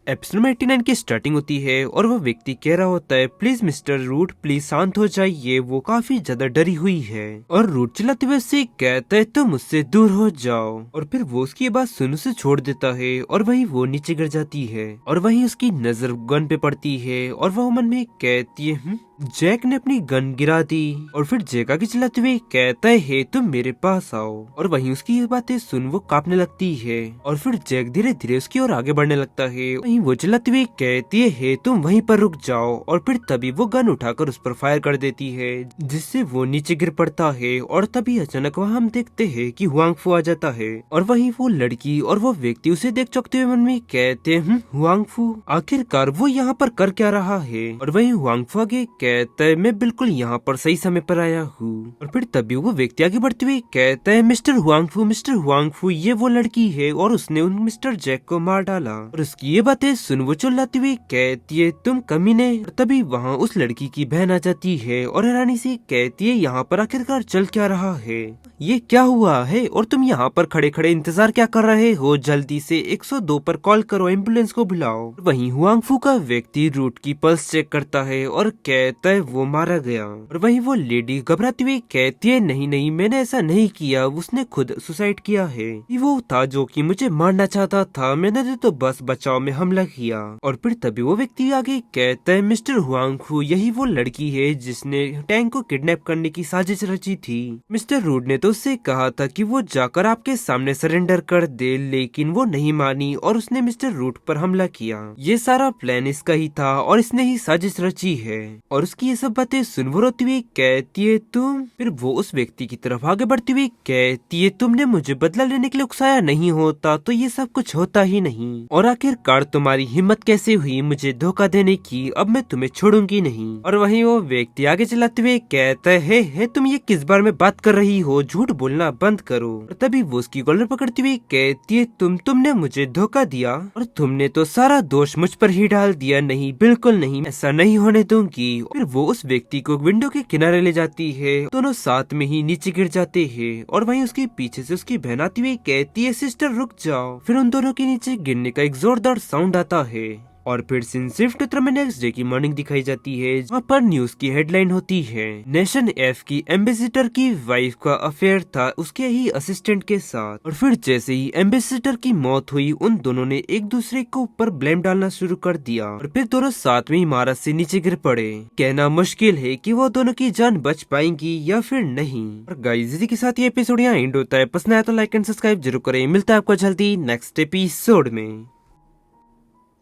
Episode में 89 की starting होती है और वो व्यक्ति कह रहा होता है, प्लीज मिस्टर रूट प्लीज शांत हो जाइए। वो काफी ज्यादा डरी हुई है और रूट चिल्लाते हुए उससे कहता है तुम मुझसे दूर हो जाओ। और फिर वो उसकी बात सुन उसे छोड़ देता है और वहीं वो नीचे गिर जाती है और वहीं उसकी नजर गन पे पड़ती है और वो मन में कहती है जैक ने अपनी गन गिरा दी। और फिर जैक आगे चिल्लाते हुए कहता है तुम मेरे पास आओ। और वहीं उसकी ये बातें सुन वो कांपने लगती है और फिर जैक धीरे धीरे उसकी ओर आगे बढ़ने लगता है। वहीं वो चिल्लाते हुए कहती है तुम वहीं पर रुक जाओ। और फिर तभी वो गन उठाकर उस पर फायर कर देती है जिससे वो नीचे गिर पड़ता है। और तभी अचानक वहाँ हम देखते हैं कि हुआंगफू आ जाता है और वहीं वो लड़की और वो व्यक्ति उसे देख चौंकते हुए मन में कहते हैं हुआंगफू आखिरकार वो यहाँ पर कर क्या रहा है। और वहीं हुआंगफू आगे कहता है मैं बिल्कुल यहाँ पर सही समय पर आया हूँ। और फिर तभी वो व्यक्ति आगे बढ़ते हुए कहता है मिस्टर हुआंगफू ये वो लड़की है और उसने उन मिस्टर जैक को मार डाला। और उसकी ये बातें सुन वो चिल्लाती हुई कहती है तुम कमीने। और तभी वहाँ उस लड़की की बहन आ जाती है और हैरानी से कहती है यहाँ पर आखिरकार चल क्या रहा है, ये क्या हुआ है और तुम यहाँ पर खड़े खड़े इंतजार क्या कर रहे हो, जल्दी से 102 पर कॉल करो, एम्बुलेंस को बुलाओ। वहीं हुआंगफू का व्यक्ति रूट की पल्स चेक करता है और कहता है वो मारा गया। और वहीं वो लेडी घबराती हुई कहती है नहीं नहीं मैंने ऐसा नहीं किया, उसने खुद सुसाइड किया है, ये वो था जो कि मुझे मारना चाहता था, मैंने तो बस बचाव में हमला किया। और फिर तभी वो व्यक्ति आगे कहता है मिस्टर हुआंगफू यही वो लड़की है जिसने टैंक को किडनैप करने की साजिश रची थी। मिस्टर रूट ने तो उससे कहा था कि वो जाकर आपके सामने सरेंडर कर दे, लेकिन वो नहीं मानी और उसने मिस्टर रूट पर हमला किया। ये सारा प्लान इसका ही था और इसने ही साजिश रची है। और उसकी ये सब बातें सुन वो रोती हुई कहती है तुम। फिर वो उस व्यक्ति की तरफ आगे बढ़ती हुई कहती है तुमने मुझे बदला लेने के लिए उकसाया नहीं होता तो ये सब कुछ होता ही नहीं। और आखिरकार तुम्हारी हिम्मत कैसे हुई मुझे धोखा देने की, अब मैं तुम्हें छोड़ूंगी नहीं। और वहीं वो व्यक्ति आगे चलाते हुए कहता है तुम ये किस बार में बात कर रही हो, झूठ बोलना बंद करो। और तभी वो उसकी कॉलर पकड़ती हुई कहती है तुमने मुझे धोखा दिया और तुमने तो सारा दोष मुझ पर ही डाल दिया, नहीं बिल्कुल नहीं, ऐसा नहीं होने दूंगी। फिर वो उस व्यक्ति को विंडो के किनारे ले जाती है, दोनों साथ में ही नीचे गिर जाते हैं। और वहीं उसके पीछे से उसकी बहन आती हुई कहती है सिस्टर रुक जाओ। फिर उन दोनों के नीचे गिरने का एक जोरदार साउंड आता है। और फिर सीन शिफ्ट उत्तर में नेक्स्ट डे की मॉर्निंग दिखाई जाती है जहाँ पर न्यूज की हेडलाइन होती है नेशन एफ की एम्बेसडर की वाइफ का अफेयर था उसके ही असिस्टेंट के साथ। और फिर जैसे ही एम्बेसडर की मौत हुई उन दोनों ने एक दूसरे को ऊपर ब्लेम डालना शुरू कर दिया और फिर दोनों साथ में इमारत से नीचे गिर पड़े। कहना मुश्किल है कि वो दोनों की जान बच पाएंगी या फिर नहीं। और गाइस इसी के साथ ये एपिसोड यहाँ एंड होता है। पसंद आया तो लाइक एंड सब्सक्राइब जरूर करें। मिलता है आपको जल्दी नेक्स्ट एपिसोड में।